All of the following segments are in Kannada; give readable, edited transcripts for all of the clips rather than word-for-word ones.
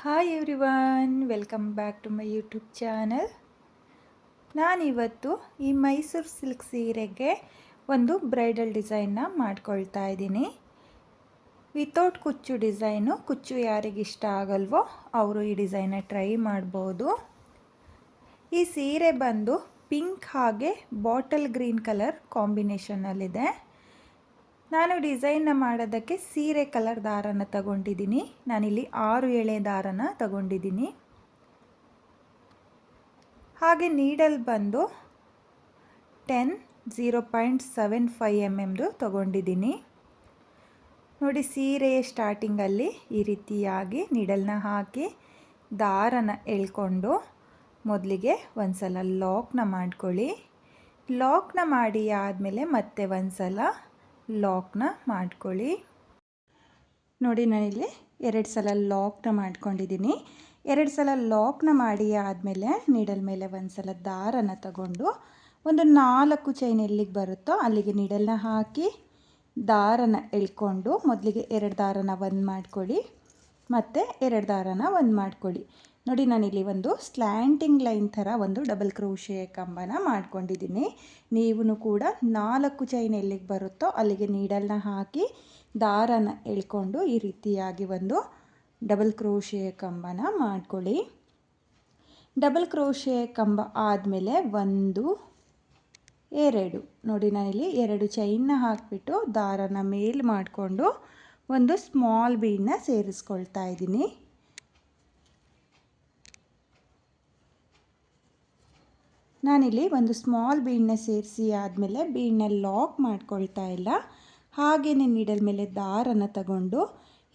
Hi everyone, welcome back to my YouTube channel. ನಾನಿವತ್ತು ಈ ಮೈಸೂರು ಸಿಲ್ಕ್ ಸೀರೆಗೆ ಒಂದು ಬ್ರೈಡಲ್ ಡಿಸೈನ್ನ ಮಾಡ್ಕೊಳ್ತಾ ಇದ್ದೀನಿ. ವಿತೌಟ್ ಕುಚ್ಚು ಡಿಸೈನು. ಕುಚ್ಚು ಯಾರಿಗಿಷ್ಟ ಆಗಲ್ವೋ ಅವರು ಈ ಡಿಸೈನ್ನ ಟ್ರೈ ಮಾಡ್ಬೋದು. ಈ ಸೀರೆ ಬಂದು ಪಿಂಕ್ ಹಾಗೆ ಬಾಟಲ್ ಗ್ರೀನ್ ಕಲರ್ ಕಾಂಬಿನೇಷನಲ್ಲಿದೆ. ನಾನು ಡಿಸೈನ್ನ ಮಾಡೋದಕ್ಕೆ ಸೀರೆ ಕಲರ್ ದಾರನ ತಗೊಂಡಿದ್ದೀನಿ. ನಾನಿಲ್ಲಿ 6 ಎಳೆ ದಾರನ ತಗೊಂಡಿದ್ದೀನಿ. ಹಾಗೆ ನೀಡಲ್ ಬಂದು 0.75 mm ತಗೊಂಡಿದ್ದೀನಿ. ನೋಡಿ, ಸೀರೆಯ ಸ್ಟಾರ್ಟಿಂಗಲ್ಲಿ ಈ ರೀತಿಯಾಗಿ ನೀಡಲ್ನ ಹಾಕಿ ದಾರನ ಎಳ್ಕೊಂಡು ಮೊದಲಿಗೆ ಒಂದು ಸಲ ಲಾಕ್ನ ಮಾಡ್ಕೊಳ್ಳಿ. ಲಾಕ್ನ ಮಾಡಿ ಆದಮೇಲೆ ಮತ್ತೆ ಒಂದು ಸಲ ಲಾಕ್ನ ಮಾಡ್ಕೊಳ್ಳಿ. ನೋಡಿ, ನಾನಿಲ್ಲಿ 2 ಸಲ ಲಾಕ್ನ ಮಾಡ್ಕೊಂಡಿದ್ದೀನಿ. 2 ಸಲ ಲಾಕ್ನ ಮಾಡಿ ಆದಮೇಲೆ ನೀಡಲ್ ಮೇಲೆ ಒಂದು ಸಲ ದಾರನ ತಗೊಂಡು ಒಂದು 4 ಚೈನ್ ಎಲ್ಲಿಗೆ ಬರುತ್ತೋ ಅಲ್ಲಿಗೆ ನೀಡಲ್ನ ಹಾಕಿ ದಾರನ ಎಳ್ಕೊಂಡು ಮೊದಲಿಗೆ 2 ದಾರನ ಒಂದು ಮಾಡ್ಕೊಳ್ಳಿ, ಮತ್ತು 2 ದಾರನ ಒಂದು ಮಾಡ್ಕೊಳ್ಳಿ. ನೋಡಿ, ನಾನಿಲ್ಲಿ ಒಂದು ಸ್ಲ್ಯಾಂಟಿಂಗ್ ಲೈನ್ ಥರ ಒಂದು ಡಬಲ್ ಕ್ರೋಶೆ ಕಂಬನ ಮಾಡ್ಕೊಂಡಿದ್ದೀನಿ. ನೀವು ಕೂಡ 4 ಚೈನ್ ಎಲ್ಲಿಗೆ ಬರುತ್ತೋ ಅಲ್ಲಿಗೆ ನೀಡಲ್ನ ಹಾಕಿ ದಾರನ ಎಳ್ಕೊಂಡು ಈ ರೀತಿಯಾಗಿ ಒಂದು ಡಬಲ್ ಕ್ರೋಶೆ ಕಂಬನ ಮಾಡ್ಕೊಳ್ಳಿ. ಡಬಲ್ ಕ್ರೋಶೆ ಕಂಬ ಆದಮೇಲೆ 1 2 ನೋಡಿ, ನಾನಿಲ್ಲಿ 2 ಚೈನ್ನ ಹಾಕಿಬಿಟ್ಟು ದಾರನ ಮೇಲ್ ಮಾಡಿಕೊಂಡು ಒಂದು ಸ್ಮಾಲ್ ಬೀಡನ್ನ ಸೇರಿಸ್ಕೊಳ್ತಾ ಇದ್ದೀನಿ. ನಾನಿಲ್ಲಿ ಒಂದು ಸ್ಮಾಲ್ ಬೀಡನ್ನ ಸೇರಿಸಿ ಆದಮೇಲೆ ಬೀಡನ್ನ ಲಾಕ್ ಮಾಡ್ಕೊಳ್ತಾ ಇಲ್ಲ, ಹಾಗೆಯೇ ನೀಡಲ್ ಮೇಲೆ ದಾರನ ತಗೊಂಡು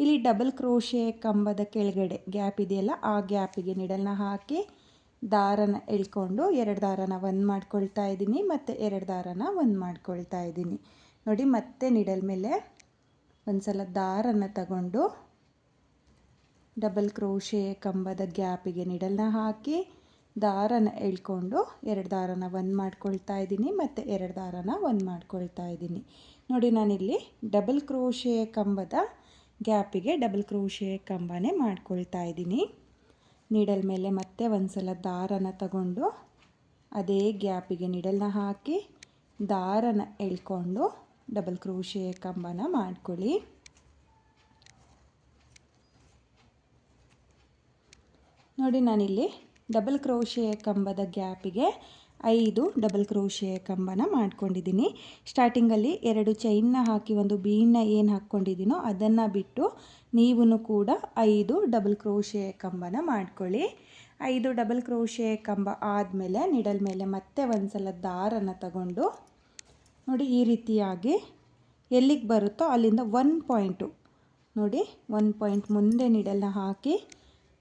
ಇಲ್ಲಿ ಡಬಲ್ ಕ್ರೋಶೆ ಕಂಬದ ಕೆಳಗಡೆ ಗ್ಯಾಪ್ ಇದೆಯಲ್ಲ, ಆ ಗ್ಯಾಪಿಗೆ ನೀಡಲ್ನ ಹಾಕಿ ದಾರನ ಎಳ್ಕೊಂಡು 2 ದಾರನ ಒಂದು ಮಾಡ್ಕೊಳ್ತಾ ಇದ್ದೀನಿ, ಮತ್ತು 2 ದಾರನ ಒಂದು ಮಾಡ್ಕೊಳ್ತಾ ಇದ್ದೀನಿ. ನೋಡಿ, ಮತ್ತೆ ನೀಡಲ್ ಮೇಲೆ ಒಂದು ಸಲ ದಾರನ ತಗೊಂಡು ಡಬಲ್ ಕ್ರೋಶೆ ಕಂಬದ ಗ್ಯಾಪಿಗೆ ನೀಡಲ್ನ ಹಾಕಿ ದಾರನ ಎಳ್ಕೊಂಡು 2 ದಾರನ ಒಂದು ಮಾಡ್ಕೊಳ್ತಾ ಇದ್ದೀನಿ, ಮತ್ತು 2 ದಾರನ ಒಂದು ಮಾಡ್ಕೊಳ್ತಾ ಇದ್ದೀನಿ. ನೋಡಿ, ನಾನಿಲ್ಲಿ ಡಬಲ್ ಕ್ರೋಶೆ ಕಂಬದ ಗ್ಯಾಪಿಗೆ ಡಬಲ್ ಕ್ರೋಶೆ ಕಂಬನೇ ಮಾಡ್ಕೊಳ್ತಾ ಇದ್ದೀನಿ. ನೀಡಲ್ ಮೇಲೆ ಮತ್ತೆ ಒಂದು ಸಲ ದಾರನ ತಗೊಂಡು ಅದೇ ಗ್ಯಾಪಿಗೆ ನೀಡಲ್ನ ಹಾಕಿ ದಾರನ ಎಳ್ಕೊಂಡು ಡಬಲ್ ಕ್ರೋಶೆ ಕಂಬನ ಮಾಡ್ಕೊಳ್ಳಿ. ನೋಡಿ, ನಾನಿಲ್ಲಿ ಡಬಲ್ ಕ್ರೋಶೆ ಕಂಬದ ಗ್ಯಾಪಿಗೆ 5 ಡಬಲ್ ಕ್ರೋಶೆ ಕಂಬನ ಮಾಡ್ಕೊಂಡಿದ್ದೀನಿ. ಸ್ಟಾರ್ಟಿಂಗಲ್ಲಿ 2 ಚೈನ್ನ ಹಾಕಿ ಒಂದು ಬೀಡನ್ನ ಏನು ಹಾಕ್ಕೊಂಡಿದ್ದೀನೋ ಅದನ್ನು ಬಿಟ್ಟು ನೀವು ಕೂಡ 5 ಡಬಲ್ ಕ್ರೋಶೆ ಕಂಬನ ಮಾಡ್ಕೊಳ್ಳಿ. 5 ಡಬಲ್ ಕ್ರೋಶೆ ಕಂಬ ಆದಮೇಲೆ ನೀಡಲ್ ಮೇಲೆ ಮತ್ತೆ ಒಂದು ಸಲ ದಾರನ ತಗೊಂಡು ನೋಡಿ ಈ ರೀತಿಯಾಗಿ ಎಲ್ಲಿಗೆ ಬರುತ್ತೋ ಅಲ್ಲಿಂದ 1 ಪಾಯಿಂಟು ನೋಡಿ 1 ಪಾಯಿಂಟ್ ಮುಂದೆ ನೀಡಲ್ನ ಹಾಕಿ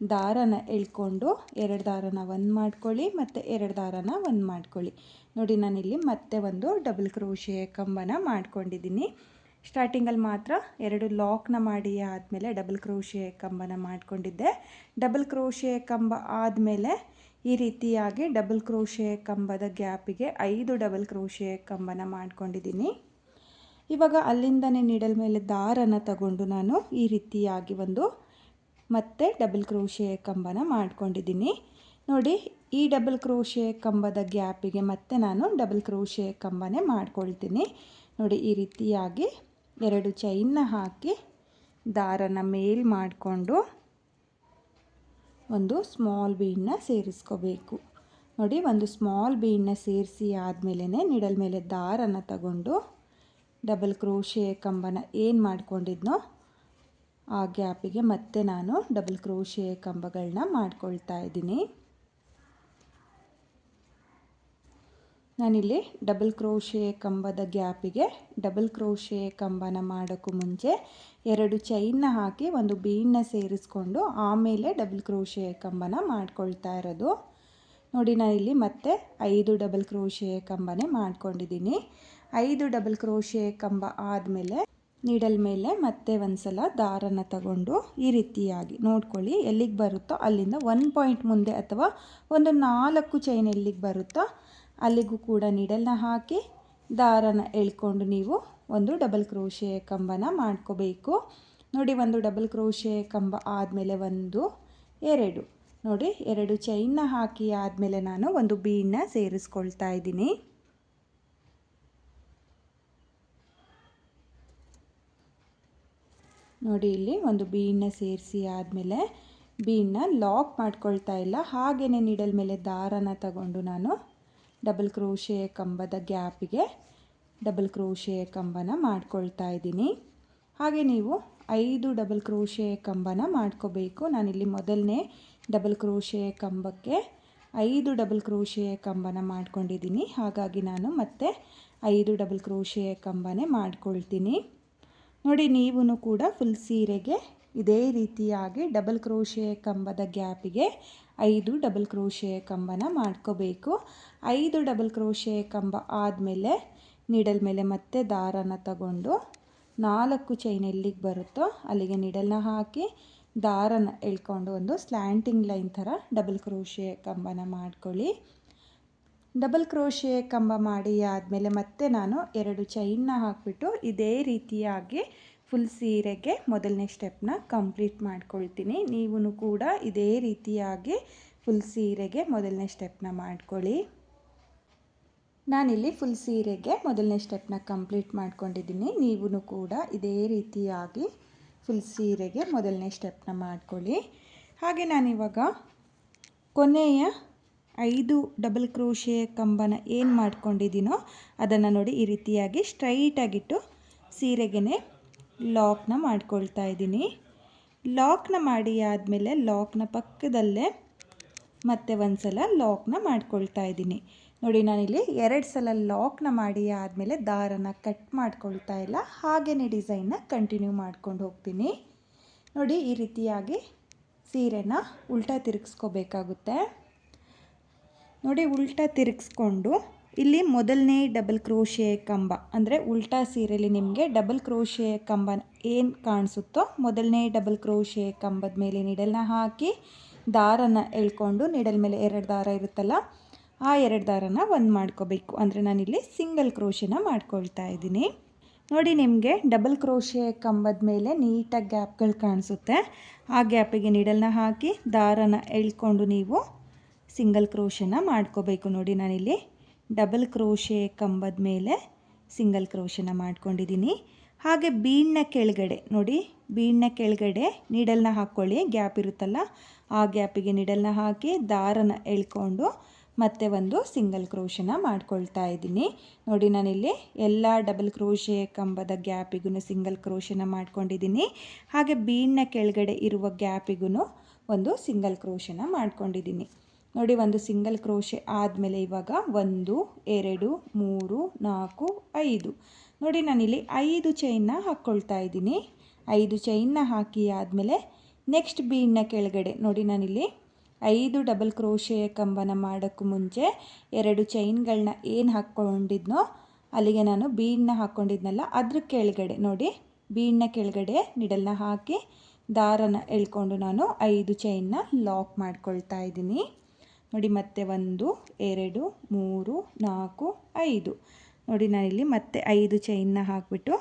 ದಾರನ ಎಳ್ಕೊಂಡು 2 ದಾರನ ಒಂದು ಮಾಡ್ಕೊಳ್ಳಿ, ಮತ್ತು 2 ದಾರನ ಒಂದು ಮಾಡ್ಕೊಳ್ಳಿ. ನೋಡಿ, ನಾನಿಲ್ಲಿ ಮತ್ತೆ ಒಂದು ಡಬಲ್ ಕ್ರೋಶೆ ಕಂಬನ ಮಾಡ್ಕೊಂಡಿದ್ದೀನಿ. ಸ್ಟಾರ್ಟಿಂಗಲ್ಲಿ ಮಾತ್ರ 2 ಲಾಕ್ನ ಮಾಡಿ ಆದಮೇಲೆ ಡಬಲ್ ಕ್ರೋಶೆ ಕಂಬನ ಮಾಡ್ಕೊಂಡಿದ್ದೆ. ಡಬಲ್ ಕ್ರೋಶೆ ಕಂಬ ಆದಮೇಲೆ ಈ ರೀತಿಯಾಗಿ ಡಬಲ್ ಕ್ರೋಶೆ ಕಂಬದ ಗ್ಯಾಪಿಗೆ 5 ಡಬಲ್ ಕ್ರೋಶೆ ಕಂಬನ ಮಾಡ್ಕೊಂಡಿದ್ದೀನಿ. ಇವಾಗ ಅಲ್ಲಿಂದನೇ ನೀಡಲ್ ಮೇಲೆ ದಾರನ ತಗೊಂಡು ನಾನು ಈ ರೀತಿಯಾಗಿ ಒಂದು ಮತ್ತೆ ಡಬಲ್ ಕ್ರೋಶೆ ಕಂಬನ ಮಾಡ್ಕೊಂಡಿದ್ದೀನಿ. ನೋಡಿ, ಈ ಡಬಲ್ ಕ್ರೋಶೆ ಕಂಬದ ಗ್ಯಾಪಿಗೆ ಮತ್ತೆ ನಾನು ಡಬಲ್ ಕ್ರೋಶೆ ಕಂಬನೇ ಮಾಡ್ಕೊಳ್ತೀನಿ. ನೋಡಿ, ಈ ರೀತಿಯಾಗಿ 2 ಚೈನ್ನ ಹಾಕಿ ದಾರನ ಮೇಲ್ ಮಾಡಿಕೊಂಡು ಒಂದು ಸ್ಮಾಲ್ ಬೀಡನ್ನ ಸೇರಿಸ್ಕೋಬೇಕು. ನೋಡಿ, ಒಂದು ಸ್ಮಾಲ್ ಬೀಡನ್ನ ಸೇರಿಸಿ ಆದಮೇಲೆ ನೀಡಲ್ ಮೇಲೆ ದಾರನ ತಗೊಂಡು ಡಬಲ್ ಕ್ರೋಶೆ ಕಂಬನ ಏನು ಮಾಡ್ಕೊಂಡಿದ್ನೋ ಆ ಗ್ಯಾಪಿಗೆ ಮತ್ತೆ ನಾನು ಡಬಲ್ ಕ್ರೋಶೆ ಕಂಬಗಳನ್ನ ಮಾಡ್ಕೊಳ್ತಾ ಇದ್ದೀನಿ. ನಾನಿಲ್ಲಿ ಡಬಲ್ ಕ್ರೋಶೆ ಕಂಬದ ಗ್ಯಾಪಿಗೆ ಡಬಲ್ ಕ್ರೋಶೆ ಕಂಬನ ಮಾಡೋಕ್ಕೂ ಮುಂಚೆ 2 ಚೈನ್ನ ಹಾಕಿ ಒಂದು ಬೀಡನ್ನ ಸೇರಿಸ್ಕೊಂಡು ಆಮೇಲೆ ಡಬಲ್ ಕ್ರೋಶೆ ಕಂಬನ ಮಾಡ್ಕೊಳ್ತಾ ಇರೋದು. ನೋಡಿ, ನಾನಿಲ್ಲಿ ಮತ್ತೆ 5 ಡಬಲ್ ಕ್ರೋಶೆ ಕಂಬನೇ ಮಾಡ್ಕೊಂಡಿದ್ದೀನಿ. 5 ಡಬಲ್ ಕ್ರೋಶೆ ಕಂಬ ಆದಮೇಲೆ ನೀಡಲ್ ಮೇಲೆ ಮತ್ತೆ ಒಂದು ಸಲ ದಾರನ ತಗೊಂಡು ಈ ರೀತಿಯಾಗಿ ನೋಡ್ಕೊಳ್ಳಿ, ಎಲ್ಲಿಗೆ ಬರುತ್ತೋ ಅಲ್ಲಿಂದ 1 ಪಾಯಿಂಟ್ ಮುಂದೆ ಅಥವಾ ಒಂದು 4 ಚೈನ್ ಎಲ್ಲಿಗೆ ಬರುತ್ತೋ ಅಲ್ಲಿಗೂ ಕೂಡ ನೀಡಲ್ನ ಹಾಕಿ ದಾರನ ಎಳ್ಕೊಂಡು ನೀವು ಒಂದು ಡಬಲ್ ಕ್ರೋಶೆ ಕಂಬನ ಮಾಡ್ಕೋಬೇಕು. ನೋಡಿ, ಒಂದು ಡಬಲ್ ಕ್ರೋಶೆ ಕಂಬ ಆದಮೇಲೆ 1 2 ನೋಡಿ 2 ಚೈನ್ನ ಹಾಕಿ ಆದಮೇಲೆ ನಾನು ಒಂದು ಬೀಡನ್ನ ಸೇರಿಸ್ಕೊಳ್ತಾ ಇದ್ದೀನಿ. ನೋಡಿ ಇಲ್ಲಿ ಒಂದು ಬೀಡನ್ನ ಸೇರಿಸಿ ಆದಮೇಲೆ ಬೀಡನ್ನ ಲಾಕ್ ಮಾಡ್ಕೊಳ್ತಾ ಇಲ್ಲ, ಹಾಗೆಯೇ ನೀಡಲ್ ಮೇಲೆ ದಾರನ ತಗೊಂಡು ನಾನು ಡಬಲ್ ಕ್ರೋಶೆ ಕಂಬದ ಗ್ಯಾಪಿಗೆ ಡಬಲ್ ಕ್ರೋಶೆ ಕಂಬನ ಮಾಡ್ಕೊಳ್ತಾ ಇದ್ದೀನಿ. ಹಾಗೆ ನೀವು 5 ಡಬಲ್ ಕ್ರೋಶೆ ಕಂಬನ ಮಾಡ್ಕೋಬೇಕು. ನಾನಿಲ್ಲಿ ಮೊದಲನೇ ಡಬಲ್ ಕ್ರೋಶೆ ಕಂಬಕ್ಕೆ 5 ಡಬಲ್ ಕ್ರೋಶೆ ಕಂಬನ ಮಾಡ್ಕೊಂಡಿದ್ದೀನಿ, ಹಾಗಾಗಿ ನಾನು ಮತ್ತೆ 5 ಡಬಲ್ ಕ್ರೋಶೆ ಕಂಬನೇ ಮಾಡ್ಕೊಳ್ತೀನಿ. ನೋಡಿ ನೀವು ಕೂಡ ಫುಲ್ ಸೀರೆಗೆ ಇದೇ ರೀತಿಯಾಗಿ ಡಬಲ್ ಕ್ರೋಶೆ ಕಂಬದ ಗ್ಯಾಪಿಗೆ 5 ಡಬಲ್ ಕ್ರೋಶೆ ಕಂಬನ ಮಾಡ್ಕೋಬೇಕು. 5 ಡಬಲ್ ಕ್ರೋಶೆ ಕಂಬ ಆದಮೇಲೆ ನೀಡಲ್ ಮೇಲೆ ಮತ್ತೆ ದಾರನ ತಗೊಂಡು 4 ಚೈನ್ ಎಲ್ಲಿಗೆ ಬರುತ್ತೋ ಅಲ್ಲಿಗೆ ನೀಡಲ್ನ ಹಾಕಿ ದಾರನ ಎಳ್ಕೊಂಡು ಒಂದು ಸ್ಲ್ಯಾಂಟಿಂಗ್ ಲೈನ್ ಥರ ಡಬಲ್ ಕ್ರೋಶೆ ಕಂಬನ ಮಾಡ್ಕೊಳ್ಳಿ. ಡಬಲ್ ಕ್ರೋಶೆ ಕಂಬ ಮಾಡಿ ಆದಮೇಲೆ ಮತ್ತೆ ನಾನು 2 ಚೈನ್ನ ಹಾಕಿಬಿಟ್ಟು ಇದೇ ರೀತಿಯಾಗಿ ಫುಲ್ ಸೀರೆಗೆ ಮೊದಲನೇ ಸ್ಟೆಪ್ನ ಕಂಪ್ಲೀಟ್ ಮಾಡ್ಕೊಳ್ತೀನಿ. ನೀವು ಕೂಡ ಇದೇ ರೀತಿಯಾಗಿ ಫುಲ್ ಸೀರೆಗೆ ಮೊದಲನೇ ಸ್ಟೆಪ್ನ ಮಾಡ್ಕೊಳ್ಳಿ. ನಾನಿಲ್ಲಿ ಫುಲ್ ಸೀರೆಗೆ ಮೊದಲನೇ ಸ್ಟೆಪ್ನ ಕಂಪ್ಲೀಟ್ ಮಾಡ್ಕೊಂಡಿದ್ದೀನಿ. ನೀವು ಕೂಡ ಇದೇ ರೀತಿಯಾಗಿ ಫುಲ್ ಸೀರೆಗೆ ಮೊದಲನೇ ಸ್ಟೆಪ್ನ ಮಾಡ್ಕೊಳ್ಳಿ. ಹಾಗೆ ನಾನಿವಾಗ ಕೊನೆಯ 5 ಡಬಲ್ ಕ್ರೋಶೆ ಕಂಬನ ಏನು ಮಾಡ್ಕೊಂಡಿದ್ದೀನೋ ಅದನ್ನು ನೋಡಿ ಈ ರೀತಿಯಾಗಿ ಸ್ಟ್ರೈಟಾಗಿಟ್ಟು ಸೀರೆಗೆ ಲಾಕ್ನ ಮಾಡ್ಕೊಳ್ತಾ ಇದ್ದೀನಿ. ಲಾಕ್ನ ಮಾಡಿ ಆದಮೇಲೆ ಲಾಕ್ನ ಪಕ್ಕದಲ್ಲೇ ಮತ್ತೆ ಒಂದು ಸಲ ಲಾಕ್ನ ಮಾಡ್ಕೊಳ್ತಾ ಇದ್ದೀನಿ. ನೋಡಿ ನಾನಿಲ್ಲಿ 2 ಸಲ ಲಾಕ್ನ ಮಾಡಿ ಆದಮೇಲೆ ದಾರನ ಕಟ್ ಮಾಡ್ಕೊಳ್ತಾ ಇಲ್ಲ, ಹಾಗೆಯೇ ಡಿಸೈನ್ನ ಕಂಟಿನ್ಯೂ ಮಾಡ್ಕೊಂಡು ಹೋಗ್ತೀನಿ. ನೋಡಿ ಈ ರೀತಿಯಾಗಿ ಸೀರೆನ ಉಲ್ಟಾ ತಿರುಗಿಸ್ಕೋಬೇಕಾಗುತ್ತೆ. ನೋಡಿ ಉಲ್ಟಾ ತಿರುಗಿಸ್ಕೊಂಡು ಇಲ್ಲಿ ಮೊದಲನೇ ಡಬಲ್ ಕ್ರೋಶೆ ಕಂಬ ಅಂದರೆ ಉಲ್ಟಾ ಸೀರೆಯಲ್ಲಿ ನಿಮಗೆ ಡಬಲ್ ಕ್ರೋಶೆ ಕಂಬ ಏನು ಕಾಣಿಸುತ್ತೋ ಮೊದಲನೇ ಡಬಲ್ ಕ್ರೋಶೆ ಕಂಬದ ಮೇಲೆ ನೀಡಲ್ನ ಹಾಕಿ ದಾರನ ಎಳ್ಕೊಂಡು ನೀಡಲ್ ಮೇಲೆ 2 ದಾರ ಇರುತ್ತಲ್ಲ ಆ 2 ದಾರನ ಒಂದು ಮಾಡ್ಕೋಬೇಕು. ಅಂದರೆ ನಾನಿಲ್ಲಿ ಸಿಂಗಲ್ ಕ್ರೋಶೆನ ಮಾಡ್ಕೊಳ್ತಾ ಇದ್ದೀನಿ. ನೋಡಿ ನಿಮಗೆ ಡಬಲ್ ಕ್ರೋಶೆ ಕಂಬದ ಮೇಲೆ ನೀಟಾಗಿ ಗ್ಯಾಪ್ಗಳು ಕಾಣಿಸುತ್ತೆ. ಆ ಗ್ಯಾಪಿಗೆ ನೀಡಲ್ನ ಹಾಕಿ ದಾರನ ಎಳ್ಕೊಂಡು ನೀವು ಸಿಂಗಲ್ ಕ್ರೋಶೆನ ಮಾಡ್ಕೋಬೇಕು. ನೋಡಿ ನಾನಿಲ್ಲಿ ಡಬಲ್ ಕ್ರೋಶೆ ಕಂಬದ ಮೇಲೆ ಸಿಂಗಲ್ ಕ್ರೋಶೆನ ಮಾಡ್ಕೊಂಡಿದ್ದೀನಿ. ಹಾಗೆ ಬೀಡನ್ನ ಕೆಳಗಡೆ ನೋಡಿ ಬೀಡನ್ನ ಕೆಳಗಡೆ ನೀಡಲ್ನ ಹಾಕ್ಕೊಳ್ಳಿ, ಗ್ಯಾಪ್ ಇರುತ್ತಲ್ಲ ಆ ಗ್ಯಾಪಿಗೆ ನೀಡಲ್ನ ಹಾಕಿ ದಾರನ ಎಳ್ಕೊಂಡು ಮತ್ತೆ ಒಂದು ಸಿಂಗಲ್ ಕ್ರೋಶೆನ ಮಾಡ್ಕೊಳ್ತಾ ಇದ್ದೀನಿ. ನೋಡಿ ನಾನಿಲ್ಲಿ ಎಲ್ಲ ಡಬಲ್ ಕ್ರೋಶೆ ಕಂಬದ ಗ್ಯಾಪಿಗೂ ಸಿಂಗಲ್ ಕ್ರೋಶೆನ ಮಾಡ್ಕೊಂಡಿದ್ದೀನಿ. ಹಾಗೆ ಬೀಡನ್ನ ಕೆಳಗಡೆ ಇರುವ ಗ್ಯಾಪಿಗೂ ಒಂದು ಸಿಂಗಲ್ ಕ್ರೋಶೆನ ಮಾಡ್ಕೊಂಡಿದ್ದೀನಿ. ನೋಡಿ ಒಂದು ಸಿಂಗಲ್ ಕ್ರೋಶೆ ಆದಮೇಲೆ ಇವಾಗ 1 2 3 4 5 ನೋಡಿ ನಾನಿಲ್ಲಿ 5 ಚೈನ್ನ ಹಾಕ್ಕೊಳ್ತಾ ಇದ್ದೀನಿ. 5 ಚೈನ್ನ ಹಾಕಿ ಆದಮೇಲೆ ನೆಕ್ಸ್ಟ್ ಬೀಡನ್ನ ಕೆಳಗಡೆ ನೋಡಿ ನಾನಿಲ್ಲಿ 5 ಡಬಲ್ ಕ್ರೋಶೆ ಕಂಬನ ಮಾಡೋಕ್ಕೂ ಮುಂಚೆ 2 ಚೈನ್ಗಳನ್ನ ಏನು ಹಾಕ್ಕೊಂಡಿದ್ನೋ ಅಲ್ಲಿಗೆ ನಾನು ಬೀಡನ್ನ ಹಾಕ್ಕೊಂಡಿದ್ನಲ್ಲ ಅದ್ರ ಕೆಳಗಡೆ ನೋಡಿ ಬೀಡನ್ನ ಕೆಳಗಡೆ ನಿಡಲ್ನ ಹಾಕಿ ದಾರನ ಎಳ್ಕೊಂಡು ನಾನು 5 ಚೈನ್ನ ಲಾಕ್ ಮಾಡ್ಕೊಳ್ತಾ ಇದ್ದೀನಿ. ನೋಡಿ ಮತ್ತೆ 1 2 3 4 5 ನೋಡಿ ನಾನಿಲ್ಲಿ ಮತ್ತೆ 5 ಚೈನ್ನ ಹಾಕಿಬಿಟ್ಟು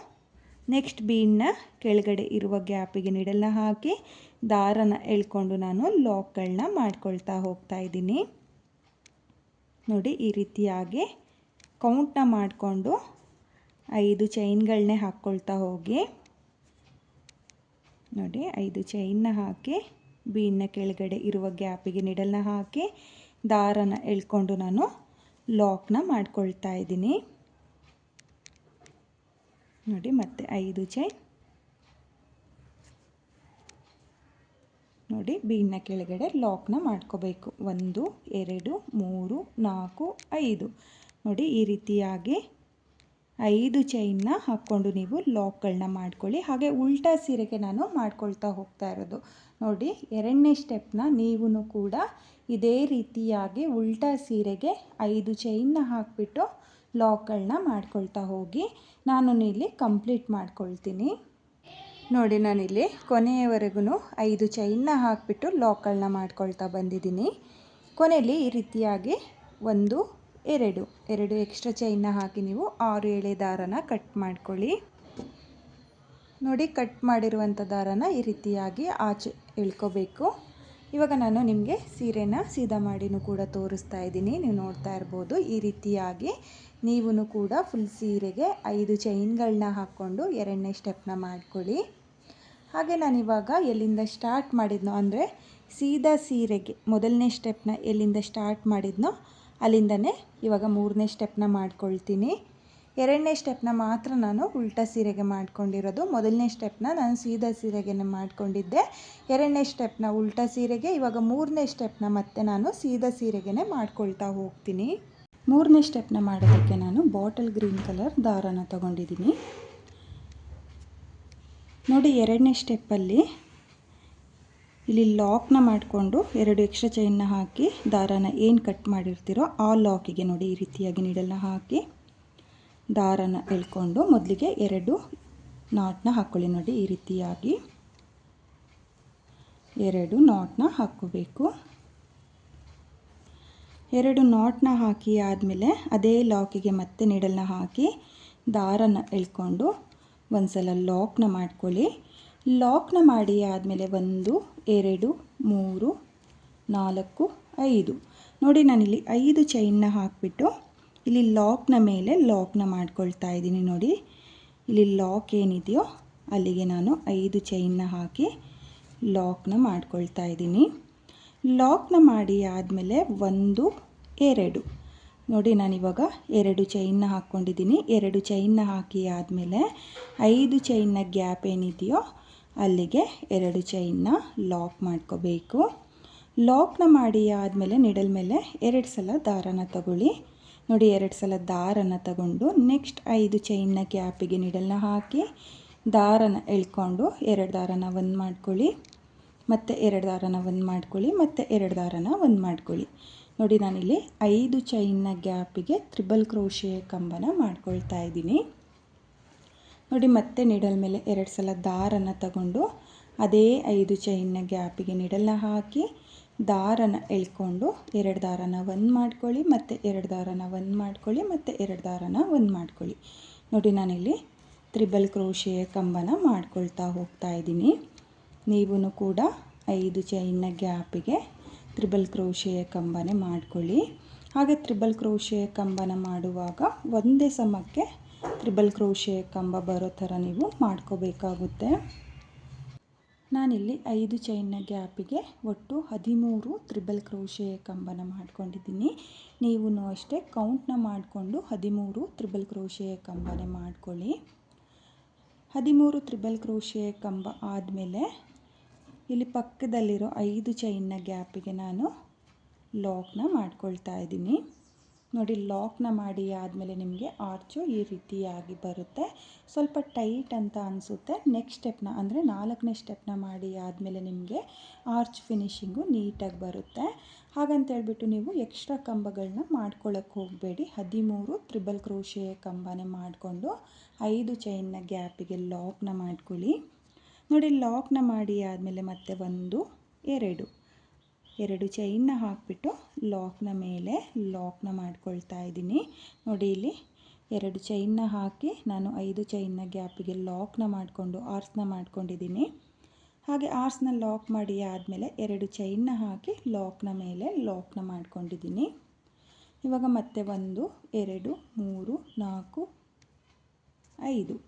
ನೆಕ್ಸ್ಟ್ ಬೀಡನ್ನ ಕೆಳಗಡೆ ಇರುವ ಗ್ಯಾಪಿಗೆ ನಿಡಲ್ನ ಹಾಕಿ ದಾರನ ಎಳ್ಕೊಂಡು ನಾನು ಲಾಕ್ಗಳನ್ನ ಮಾಡ್ಕೊಳ್ತಾ ಹೋಗ್ತಾ ಇದ್ದೀನಿ. ನೋಡಿ ಈ ರೀತಿಯಾಗಿ ಕೌಂಟ್ನ ಮಾಡಿಕೊಂಡು 5 ಚೈನ್ಗಳನ್ನೇ ಹಾಕ್ಕೊಳ್ತಾ ಹೋಗಿ. ನೋಡಿ 5 ಚೈನ್ನ ಹಾಕಿ ಬೀಡನ್ನ ಕೆಳಗಡೆ ಇರುವ ಗ್ಯಾಪಿಗೆ ನಿಡಲ್ನ ಹಾಕಿ ದಾರನ ಎಳ್ಕೊಂಡು ನಾನು ಲಾಕ್ನ ಮಾಡ್ಕೊಳ್ತಾ ಇದ್ದೀನಿ. ನೋಡಿ ಮತ್ತೆ 5 ಚೈನ್ ನೋಡಿ ಬೀಡನ್ನ ಕೆಳಗಡೆ ಲಾಕ್ನ ಮಾಡ್ಕೋಬೇಕು. 1 2 3 4 5 ನೋಡಿ ಈ ರೀತಿಯಾಗಿ 5 ಚೈನ್ನ ಹಾಕ್ಕೊಂಡು ನೀವು ಲಾಕ್ಗಳನ್ನ ಮಾಡ್ಕೊಳ್ಳಿ. ಹಾಗೆ ಉಲ್ಟಾ ಸೀರೆಗೆ ನಾನು ಮಾಡ್ಕೊಳ್ತಾ ಹೋಗ್ತಾ ಇರೋದು. ನೋಡಿ 2ನೇ ಸ್ಟೆಪ್ನ ನೀವು ಕೂಡ ಇದೇ ರೀತಿಯಾಗಿ ಉಲ್ಟಾ ಸೀರೆಗೆ 5 ಚೈನ್ನ ಹಾಕಿಬಿಟ್ಟು ಲಾಕ್ಗಳನ್ನ ಮಾಡ್ಕೊಳ್ತಾ ಹೋಗಿ. ನಾನು ಇಲ್ಲಿ ಕಂಪ್ಲೀಟ್ ಮಾಡ್ಕೊಳ್ತೀನಿ. ನೋಡಿ ನಾನಿಲ್ಲಿ ಕೊನೆಯವರೆಗೂ 5 ಚೈನ್ನ ಹಾಕಿಬಿಟ್ಟು ಲಾಕ್ಗಳನ್ನ ಮಾಡ್ಕೊಳ್ತಾ ಬಂದಿದ್ದೀನಿ. ಕೊನೆಯಲ್ಲಿ ಈ ರೀತಿಯಾಗಿ 1 2 ಎಕ್ಸ್ಟ್ರಾ ಚೈನ್ನ ಹಾಕಿ ನೀವು 6 ಎಳೆ ದಾರನ ಕಟ್ ಮಾಡ್ಕೊಳ್ಳಿ. ನೋಡಿ ಕಟ್ ಮಾಡಿರುವಂಥ ದಾರನ ಈ ರೀತಿಯಾಗಿ ಆಚೆ ಎಳ್ಕೋಬೇಕು. ಇವಾಗ ನಾನು ನಿಮಗೆ ಸೀರೆನ ಸೀದಾ ಮಾಡಿನೂ ಕೂಡ ತೋರಿಸ್ತಾ ಇದ್ದೀನಿ. ನೀವು ನೋಡ್ತಾ ಇರ್ಬೋದು ಈ ರೀತಿಯಾಗಿ ನೀವು ಕೂಡ ಫುಲ್ ಸೀರೆಗೆ 5 ಚೈನ್ಗಳನ್ನ ಹಾಕ್ಕೊಂಡು 2ನೇ ಸ್ಟೆಪ್ನ ಮಾಡ್ಕೊಳ್ಳಿ. ಹಾಗೆ ನಾನಿವಾಗ ಎಲ್ಲಿಂದ ಸ್ಟಾರ್ಟ್ ಮಾಡಿದ್ನೋ ಅಂದರೆ ಸೀದಾ ಸೀರೆಗೆ ಮೊದಲನೇ ಸ್ಟೆಪ್ನ ಎಲ್ಲಿಂದ ಸ್ಟಾರ್ಟ್ ಮಾಡಿದ್ನೋ ಅಲ್ಲಿಂದನೇ ಇವಾಗ 3ನೇ ಸ್ಟೆಪ್ನ ಮಾಡ್ಕೊಳ್ತೀನಿ. 2ನೇ ಸ್ಟೆಪ್ನ ಮಾತ್ರ ನಾನು ಉಲ್ಟಾ ಸೀರೆಗೆ ಮಾಡ್ಕೊಂಡಿರೋದು. ಮೊದಲನೇ ಸ್ಟೆಪ್ನ ನಾನು ಸೀದಾ ಸೀರೆಗೆ ಮಾಡ್ಕೊಂಡಿದ್ದೆ. 2ನೇ ಸ್ಟೆಪ್ನ ಉಲ್ಟಾ ಸೀರೆಗೆ, ಇವಾಗ 3ನೇ ಸ್ಟೆಪ್ನ ಮತ್ತೆ ನಾನು ಸೀದಾ ಸೀರೆಗೆ ಮಾಡ್ಕೊಳ್ತಾ ಹೋಗ್ತೀನಿ. 3ನೇ ಸ್ಟೆಪ್ನ ಮಾಡೋದಕ್ಕೆ ನಾನು ಬಾಟಲ್ ಗ್ರೀನ್ ಕಲರ್ ದಾರನ ತಗೊಂಡಿದ್ದೀನಿ. ನೋಡಿ 2ನೇ ಸ್ಟೆಪ್ಪಲ್ಲಿ ಇಲ್ಲಿ ಲಾಕ್ನ ಮಾಡಿಕೊಂಡು 2 ಎಕ್ಸ್ಟ್ರಾ ಚೈನ್ನ ಹಾಕಿ ದಾರನ ಏನು ಕಟ್ ಮಾಡಿರ್ತೀರೋ ಆ ಲಾಕಿಗೆ ನೋಡಿ ಈ ರೀತಿಯಾಗಿ ನೀಡಲ್ನ ಹಾಕಿ ದಾರನ ಎಳ್ಕೊಂಡು ಮೊದಲಿಗೆ 2 ನಾಟ್ನ ಹಾಕ್ಕೊಳ್ಳಿ. ನೋಡಿ ಈ ರೀತಿಯಾಗಿ 2 ನಾಟ್ನ ಹಾಕ್ಕೋಬೇಕು. 2 ನಾಟ್ನ ಹಾಕಿ ಆದಮೇಲೆ ಅದೇ ಲಾಕಿಗೆ ಮತ್ತೆ ನೀಡಲ್ನ ಹಾಕಿ ದಾರನ ಎಳ್ಕೊಂಡು ಒಂದು ಸಲ ಲಾಕ್ನ ಮಾಡ್ಕೊಳ್ಳಿ. ಲಾಕ್ನ ಮಾಡಿ ಆದಮೇಲೆ 1 2 3 4 5 ನೋಡಿ ನಾನಿಲ್ಲಿ 5 ಚೈನ್ನ ಹಾಕಿಬಿಟ್ಟು ಇಲ್ಲಿ ಲಾಕ್ನ ಮೇಲೆ ಲಾಕ್ನ ಮಾಡ್ಕೊಳ್ತಾ ಇದ್ದೀನಿ. ನೋಡಿ ಇಲ್ಲಿ ಲಾಕ್ ಏನಿದೆಯೋ ಅಲ್ಲಿಗೆ ನಾನು 5 ಚೈನ್ನ ಹಾಕಿ ಲಾಕ್ನ ಮಾಡ್ಕೊಳ್ತಾ ಇದ್ದೀನಿ. ಲಾಕ್ನ ಮಾಡಿ ಆದಮೇಲೆ 1 2 ನೋಡಿ ನಾನಿವಾಗ 2 ಚೈನ್ನ ಹಾಕ್ಕೊಂಡಿದ್ದೀನಿ. 2 ಚೈನ್ನ ಹಾಕಿ ಆದಮೇಲೆ 5 ಚೈನ್ನ ಗ್ಯಾಪ್ ಏನಿದೆಯೋ ಅಲ್ಲಿಗೆ 2 ಚೈನ್ನ ಲಾಕ್ ಮಾಡ್ಕೋಬೇಕು. ಲಾಕ್ನ ಮಾಡಿ ಆದಮೇಲೆ ನಿಡಲ್ ಮೇಲೆ 2 ಸಲ ದಾರನ ತಗೊಳ್ಳಿ. ನೋಡಿ 2 ಸಲ ದಾರನ ತಗೊಂಡು ನೆಕ್ಸ್ಟ್ 5 ಚೈನ್ನ ಗ್ಯಾಪಿಗೆ ನಿಡಲ್ನ ಹಾಕಿ ದಾರನ ಎಳ್ಕೊಂಡು 2 ದಾರನ ಒಂದು ಮಾಡ್ಕೊಳ್ಳಿ, ಮತ್ತು 2 ದಾರನ ಒಂದು ಮಾಡ್ಕೊಳ್ಳಿ, ಮತ್ತು 2 ದಾರನ ಒಂದು ಮಾಡ್ಕೊಳ್ಳಿ. ನೋಡಿ ನಾನಿಲ್ಲಿ 5 ಚೈನ್ನ ಗ್ಯಾಪಿಗೆ ತ್ರಿಬಲ್ ಕ್ರೋಶೆ ಕಂಬನ ಮಾಡ್ಕೊಳ್ತಾ ಇದ್ದೀನಿ. ನೋಡಿ ಮತ್ತೆ ನಿಡಲ್ ಮೇಲೆ 2 ಸಲ ದಾರನ ತಗೊಂಡು ಅದೇ 5 ಚೈನ್ನ ಗ್ಯಾಪಿಗೆ ನಿಡಲ್ನ ಹಾಕಿ ದಾರನ ಎಳ್ಕೊಂಡು 2 ದಾರನ ಒಂದು ಮಾಡ್ಕೊಳ್ಳಿ, ಮತ್ತು 2 ದಾರನ ಒಂದು ಮಾಡ್ಕೊಳ್ಳಿ, ಮತ್ತು 2 ದಾರನ ಒಂದು ಮಾಡ್ಕೊಳ್ಳಿ. ನೋಡಿ ನಾನಿಲ್ಲಿ ತ್ರಿಬಲ್ ಕ್ರೋಶೆಯ ಕಂಬನ ಮಾಡ್ಕೊಳ್ತಾ ಹೋಗ್ತಾ ಇದ್ದೀನಿ. ನೀವು ಕೂಡ 5 ಚೈನ್ನ ಗ್ಯಾಪಿಗೆ ತ್ರಿಬಲ್ ಕ್ರೋಶೆಯ ಕಂಬನೇ ಮಾಡ್ಕೊಳ್ಳಿ. ಹಾಗೆ ತ್ರಿಬಲ್ ಕ್ರೋಶೆಯ ಕಂಬನ ಮಾಡುವಾಗ ಒಂದೇ ಸಮಕ್ಕೆ ತ್ರಿಬಲ್ ಕ್ರೋಶೆಯ ಕಂಬ ಬರೋ ಥರ ನೀವು ಮಾಡ್ಕೋಬೇಕಾಗುತ್ತೆ. ನಾನಿಲ್ಲಿ 5 ಚೈನ್ನ ಗ್ಯಾಪಿಗೆ ಒಟ್ಟು 13 ತ್ರಿಬಲ್ ಕ್ರೋಶೆಯ ಕಂಬನ ಮಾಡ್ಕೊಂಡಿದ್ದೀನಿ. ನೀವು ಅಷ್ಟೇ ಕೌಂಟ್ನ ಮಾಡಿಕೊಂಡು 13 ತ್ರಿಬಲ್ ಕ್ರೋಶೆಯ ಕಂಬನೇ ಮಾಡ್ಕೊಳ್ಳಿ. 13 ತ್ರಿಬಲ್ ಕ್ರೋಶೆಯ ಕಂಬ ಆದಮೇಲೆ ಇಲ್ಲಿ ಪಕ್ಕದಲ್ಲಿರೋ 5 ಚೈನ್ನ ಗ್ಯಾಪಿಗೆ ನಾನು ಲಾಕ್ನ ಮಾಡ್ಕೊಳ್ತಾ ಇದ್ದೀನಿ. ನೋಡಿ ಲಾಕ್ನ ಮಾಡಿ ಆದಮೇಲೆ ನಿಮಗೆ ಆರ್ಚು ಈ ರೀತಿಯಾಗಿ ಬರುತ್ತೆ. ಸ್ವಲ್ಪ ಟೈಟ್ ಅಂತ ಅನಿಸುತ್ತೆ. ನೆಕ್ಸ್ಟ್ ಸ್ಟೆಪ್ನ ಅಂದರೆ 4ನೇ ಸ್ಟೆಪ್ನ ಮಾಡಿ ಆದಮೇಲೆ ನಿಮಗೆ ಆರ್ಚ್ ಫಿನಿಶಿಂಗು ನೀಟಾಗಿ ಬರುತ್ತೆ. ಹಾಗಂತೇಳ್ಬಿಟ್ಟು ನೀವು ಎಕ್ಸ್ಟ್ರಾ ಕಂಬಗಳನ್ನ ಮಾಡ್ಕೊಳ್ಳೋಕ್ಕೆ ಹೋಗಬೇಡಿ. 13 ತ್ರಿಬಲ್ ಕ್ರೋಶೆಯ ಕಂಬನೇ ಮಾಡಿಕೊಂಡು 5 ಚೈನ್ನ ಗ್ಯಾಪಿಗೆ ಲಾಕ್ನ ಮಾಡ್ಕೊಳ್ಳಿ. ನೋಡಿ ಲಾಕ್ನ ಮಾಡಿ ಆದಮೇಲೆ ಮತ್ತೆ 1 2 ಚೈನ್ನ ಹಾಕಿಬಿಟ್ಟು ಲಾಕ್ನ ಮೇಲೆ ಲಾಕ್ನ ಮಾಡ್ಕೊಳ್ತಾ ಇದ್ದೀನಿ. ನೋಡಿ ಇಲ್ಲಿ 2 ಚೈನ್ನ ಹಾಕಿ ನಾನು 5 ಚೈನ್ನ ಗ್ಯಾಪಿಗೆ ಲಾಕ್ನ ಮಾಡಿಕೊಂಡು ಆರ್ಸ್ನ ಮಾಡ್ಕೊಂಡಿದ್ದೀನಿ. ಹಾಗೆ ಆರ್ಸ್ನ ಲಾಕ್ ಮಾಡಿ ಆದಮೇಲೆ 2 ಚೈನ್ನ ಹಾಕಿ ಲಾಕ್ನ ಮೇಲೆ ಲಾಕ್ನ ಮಾಡ್ಕೊಂಡಿದ್ದೀನಿ. ಇವಾಗ ಮತ್ತೆ 1 2 3 4 5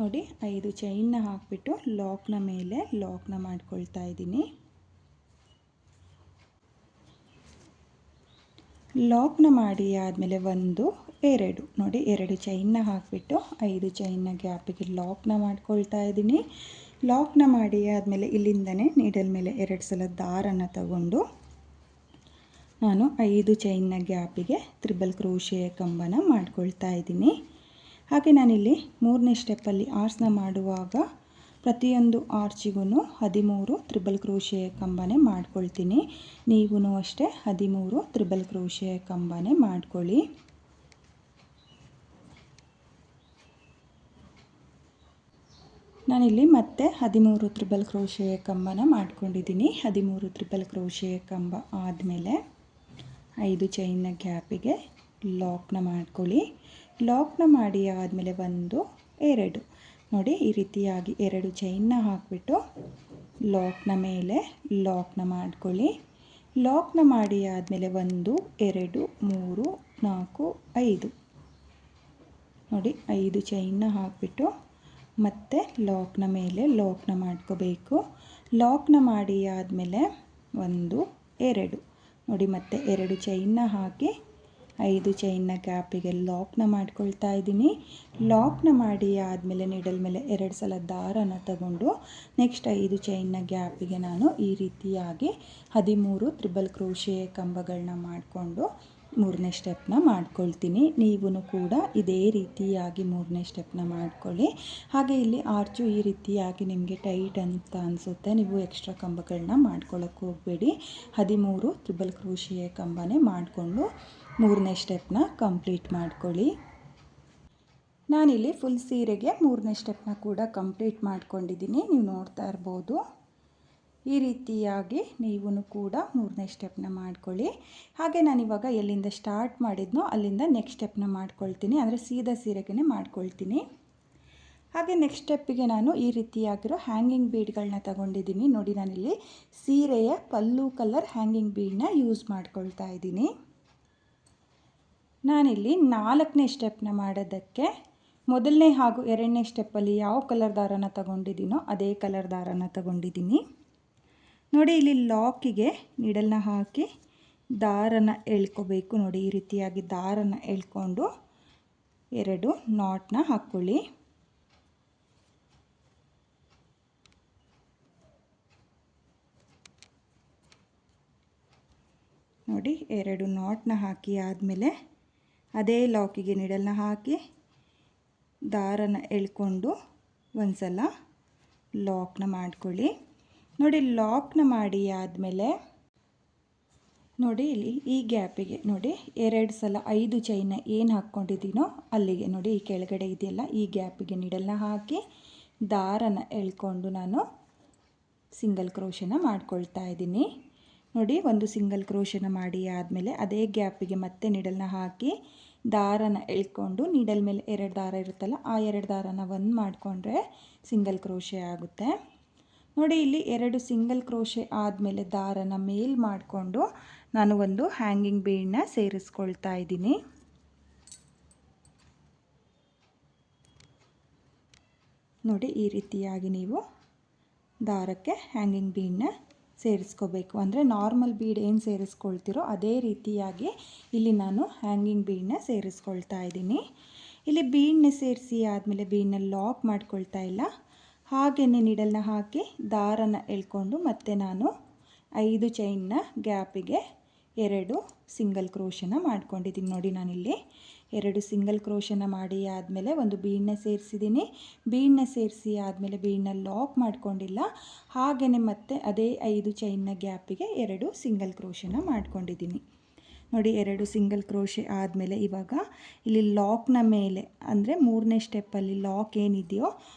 ನೋಡಿ 5 ಚೈನ್ನ ಹಾಕಿಬಿಟ್ಟು ಲಾಕ್ನ ಮೇಲೆ ಲಾಕ್ನ ಮಾಡ್ಕೊಳ್ತಾ ಇದ್ದೀನಿ. ಲಾಕ್ನ ಮಾಡಿ ಆದಮೇಲೆ 1 2 ನೋಡಿ 2 ಚೈನ್ನ ಹಾಕಿಬಿಟ್ಟು 5 ಚೈನ್ನ ಗ್ಯಾಪಿಗೆ ಲಾಕ್ನ ಮಾಡ್ಕೊಳ್ತಾ ಇದ್ದೀನಿ. ಲಾಕ್ನ ಮಾಡಿ ಆದಮೇಲೆ ಇಲ್ಲಿಂದನೇ ನೀಡಲ್ ಮೇಲೆ 2 ಸಲ ದಾರನ ತಗೊಂಡು ನಾನು 5 ಚೈನ್ನ ಗ್ಯಾಪಿಗೆ ತ್ರಿಬಲ್ ಕ್ರೋಶೆಯ ಕಂಬನ ಮಾಡ್ಕೊಳ್ತಾ ಇದ್ದೀನಿ. ಹಾಗೆ ನಾನಿಲ್ಲಿ 3ನೇ ಸ್ಟೆಪ್ಪಲ್ಲಿ ಆರ್ಸ್ನ ಮಾಡುವಾಗ ಪ್ರತಿಯೊಂದು ಆರ್ಚಿಗೂ 13 ತ್ರಿಬಲ್ ಕ್ರೋಶೆಯ ಕಂಬನೇ ಮಾಡ್ಕೊಳ್ತೀನಿ. ನೀವು ಅಷ್ಟೇ 13 ತ್ರಿಬಲ್ ಕ್ರೋಶೆಯ ಕಂಬನೇ ಮಾಡ್ಕೊಳ್ಳಿ. ನಾನಿಲ್ಲಿ ಮತ್ತೆ 13 ತ್ರಿಬಲ್ ಕ್ರೋಶೆಯ ಕಂಬನ ಮಾಡ್ಕೊಂಡಿದ್ದೀನಿ. 13 ತ್ರಿಬಲ್ ಕ್ರೋಶೆಯ ಕಂಬ ಆದಮೇಲೆ 5 ಚೈನ್ನ ಗ್ಯಾಪಿಗೆ ಲಾಕ್ನ ಮಾಡ್ಕೊಳ್ಳಿ. ಲಾಕ್ನ ಮಾಡಿ ಆದಮೇಲೆ 1 2 ನೋಡಿ ಈ ರೀತಿಯಾಗಿ 2 ಚೈನ್ನ ಹಾಕಿಬಿಟ್ಟು ಲಾಕ್ನ ಮೇಲೆ ಲಾಕ್ನ ಮಾಡ್ಕೊಳ್ಳಿ. ಲಾಕ್ನ ಮಾಡಿ ಆದಮೇಲೆ 1 2 3 4 5 ನೋಡಿ 5 ಚೈನ್ನ ಹಾಕಿಬಿಟ್ಟು ಮತ್ತೆ ಲಾಕ್ನ ಮೇಲೆ ಲಾಕ್ನ ಮಾಡ್ಕೋಬೇಕು. ಲಾಕ್ನ ಮಾಡಿ ಆದಮೇಲೆ 1 2 ನೋಡಿ ಮತ್ತೆ 2 ಚೈನ್ನ ಹಾಕಿ 5 ಚೈನ್ನ ಗ್ಯಾಪಿಗೆ ಲಾಕ್ನ ಮಾಡ್ಕೊಳ್ತಾ ಇದ್ದೀನಿ. ಲಾಕ್ನ ಮಾಡಿ ಆದಮೇಲೆ ನೀಡಲ್ ಮೇಲೆ 2 ಸಲ ದಾರನ ತಗೊಂಡು ನೆಕ್ಸ್ಟ್ 5 ಚೈನ್ನ ಗ್ಯಾಪಿಗೆ ನಾನು ಈ ರೀತಿಯಾಗಿ 13 ತ್ರಿಬಲ್ ಕ್ರೋಶೆ ಕಂಬಗಳನ್ನ ಮಾಡಿಕೊಂಡು 3ನೇ ಸ್ಟೆಪ್ನ ಮಾಡ್ಕೊಳ್ತೀನಿ. ನೀವು ಕೂಡ ಇದೇ ರೀತಿಯಾಗಿ 3ನೇ ಸ್ಟೆಪ್ನ ಮಾಡ್ಕೊಳ್ಳಿ. ಹಾಗೆ ಇಲ್ಲಿ ಆರ್ಚು ಈ ರೀತಿಯಾಗಿ ನಿಮಗೆ ಟೈಟ್ ಅಂತ ಅನಿಸುತ್ತೆ, ನೀವು ಎಕ್ಸ್ಟ್ರಾ ಕಂಬಗಳನ್ನ ಮಾಡ್ಕೊಳ್ಳೋಕ್ಕೆ ಹೋಗಬೇಡಿ. 13 ತ್ರಿಬಲ್ ಕ್ರೋಶೆ ಕಂಬನೇ ಮಾಡಿಕೊಂಡು 3ನೇ ಸ್ಟೆಪ್ನ ಕಂಪ್ಲೀಟ್ ಮಾಡ್ಕೊಳ್ಳಿ. ನಾನಿಲ್ಲಿ ಫುಲ್ ಸೀರೆಗೆ 3ನೇ ಸ್ಟೆಪ್ನ ಕೂಡ ಕಂಪ್ಲೀಟ್ ಮಾಡ್ಕೊಂಡಿದ್ದೀನಿ, ನೀವು ನೋಡ್ತಾ ಇರ್ಬೋದು. ಈ ರೀತಿಯಾಗಿ ನೀವು ಕೂಡ 3ನೇ ಸ್ಟೆಪ್ನ ಮಾಡ್ಕೊಳ್ಳಿ. ಹಾಗೆ ನಾನಿವಾಗ ಎಲ್ಲಿಂದ ಸ್ಟಾರ್ಟ್ ಮಾಡಿದ್ನೋ ಅಲ್ಲಿಂದ ನೆಕ್ಸ್ಟ್ ಸ್ಟೆಪ್ನ ಮಾಡ್ಕೊಳ್ತೀನಿ, ಅಂದರೆ ಸೀದಾ ಸೀರೆಗೆ ಮಾಡ್ಕೊಳ್ತೀನಿ. ಹಾಗೆ ನೆಕ್ಸ್ಟ್ ಸ್ಟೆಪ್ಪಿಗೆ ನಾನು ಈ ರೀತಿಯಾಗಿರೋ ಹ್ಯಾಂಗಿಂಗ್ ಬೀಡ್ಗಳನ್ನ ತಗೊಂಡಿದ್ದೀನಿ. ನೋಡಿ ನಾನಿಲ್ಲಿ ಸೀರೆಯ ಪಲ್ಲು ಕಲರ್ ಹ್ಯಾಂಗಿಂಗ್ ಬೀಡನ್ನ ಯೂಸ್ ಮಾಡ್ಕೊಳ್ತಾ ಇದ್ದೀನಿ. ನಾನಿಲ್ಲಿ 4ನೇ ಸ್ಟೆಪ್ನ ಮಾಡೋದಕ್ಕೆ ಮೊದಲನೇ ಹಾಗೂ 2ನೇ ಸ್ಟೆಪ್ಪಲ್ಲಿ ಯಾವ ಕಲರ್ ದಾರನ ತಗೊಂಡಿದ್ದೀನೋ ಅದೇ ಕಲರ್ ದಾರನ ತಗೊಂಡಿದ್ದೀನಿ. ನೋಡಿ ಇಲ್ಲಿ ಲಾಕಿಗೆ ನೀಡಲ್ನ ಹಾಕಿ ದಾರನ ಎಳ್ಕೋಬೇಕು. ನೋಡಿ ಈ ರೀತಿಯಾಗಿ ದಾರನ ಎಳ್ಕೊಂಡು 2 ನಾಟ್ನ ಹಾಕ್ಕೊಳ್ಳಿ. ನೋಡಿ 2 ನಾಟ್ನ ಹಾಕಿ ಆದಮೇಲೆ ಅದೇ ಲಾಕಿಗೆ ನೀಡಲ್ನ ಹಾಕಿ ದಾರನ ಎಳ್ಕೊಂಡು ಒಂದು ಸಲ ಲಾಕ್ನ ಮಾಡ್ಕೊಳ್ಳಿ. ನೋಡಿ ಲಾಕ್ನ ಮಾಡಿ ಆದಮೇಲೆ ನೋಡಿ ಇಲ್ಲಿ ಈ ಗ್ಯಾಪಿಗೆ ನೋಡಿ 2 ಸಲ 5 ಚೈನ್ನ ಏನು ಹಾಕ್ಕೊಂಡಿದ್ದೀನೋ ಅಲ್ಲಿಗೆ ನೋಡಿ ಈ ಕೆಳಗಡೆ ಇದೆಯಲ್ಲ ಈ ಗ್ಯಾಪಿಗೆ ನೀಡಲ್ನ ಹಾಕಿ ದಾರನ ಎಳ್ಕೊಂಡು ನಾನು ಸಿಂಗಲ್ ಕ್ರೋಶನ ಮಾಡ್ಕೊಳ್ತಾ ಇದ್ದೀನಿ. ನೋಡಿ ಒಂದು ಸಿಂಗಲ್ ಕ್ರೋಶನ ಮಾಡಿ ಆದಮೇಲೆ ಅದೇ ಗ್ಯಾಪಿಗೆ ಮತ್ತೆ ನೀಡಲ್ನ ಹಾಕಿ ದಾರನ ಎಳ್ಕೊಂಡು ನೀಡಲ್ ಮೇಲೆ 2 ದಾರ ಇರುತ್ತಲ್ಲ ಆ 2 ದಾರನ ಒಂದು ಮಾಡಿಕೊಂಡ್ರೆ ಸಿಂಗಲ್ ಕ್ರೋಶೆ ಆಗುತ್ತೆ. ನೋಡಿ ಇಲ್ಲಿ 2 ಸಿಂಗಲ್ ಕ್ರೋಶೆ ಆದಮೇಲೆ ದಾರನ ಮೇಲ್ ಮಾಡಿಕೊಂಡು ನಾನು ಒಂದು ಹ್ಯಾಂಗಿಂಗ್ ಬೀಡನ್ನ ಸೇರಿಸ್ಕೊಳ್ತಾ ಇದ್ದೀನಿ. ನೋಡಿ ಈ ರೀತಿಯಾಗಿ ನೀವು ದಾರಕ್ಕೆ ಹ್ಯಾಂಗಿಂಗ್ ಬೀಡನ್ನ ಸೇರಿಸ್ಕೋಬೇಕು. ಅಂದರೆ ನಾರ್ಮಲ್ ಬೀಡ್ ಏನು ಸೇರಿಸ್ಕೊಳ್ತಿರೋ ಅದೇ ರೀತಿಯಾಗಿ ಇಲ್ಲಿ ನಾನು ಹ್ಯಾಂಗಿಂಗ್ ಬೀಡನ್ನ ಸೇರಿಸ್ಕೊಳ್ತಾ ಇದ್ದೀನಿ. ಇಲ್ಲಿ ಬೀಡನ್ನ ಸೇರಿಸಿ ಆದಮೇಲೆ ಬೀಡನ್ನ ಲಾಕ್ ಮಾಡ್ಕೊಳ್ತಾ ಇಲ್ಲ, ಹಾಗೆಯೇ ನೀಡಲ್ನ ಹಾಕಿ ದಾರನ ಎಳ್ಕೊಂಡು ಮತ್ತೆ ನಾನು 5 ಚೈನ್ನ ಗ್ಯಾಪಿಗೆ 2 ಸಿಂಗಲ್ ಕ್ರೋಶನ ಮಾಡ್ಕೊಂಡಿದ್ದೀನಿ. ನೋಡಿ ನಾನಿಲ್ಲಿ 2 ಸಿಂಗಲ್ ಕ್ರೋಶನ ಮಾಡಿ ಆದಮೇಲೆ ಒಂದು ಬೀಡನ್ನ ಸೇರಿಸಿದ್ದೀನಿ. ಬೀಡನ್ನ ಸೇರಿಸಿ ಆದಮೇಲೆ ಬೀಡನ್ನ ಲಾಕ್ ಮಾಡ್ಕೊಂಡಿಲ್ಲ, ಹಾಗೆಯೇ ಮತ್ತೆ ಅದೇ 5 ಚೈನ್ನ ಗ್ಯಾಪಿಗೆ 2 ಸಿಂಗಲ್ ಕ್ರೋಶನ ಮಾಡ್ಕೊಂಡಿದ್ದೀನಿ. ನೋಡಿ 2 ಸಿಂಗಲ್ ಕ್ರೋಶೆ ಆದಮೇಲೆ ಇವಾಗ ಇಲ್ಲಿ ಲಾಕ್ನ ಮೇಲೆ ಅಂದರೆ 3ನೇ ಸ್ಟೆಪ್ಪಲ್ಲಿ ಲಾಕ್ ಏನಿದೆಯೋ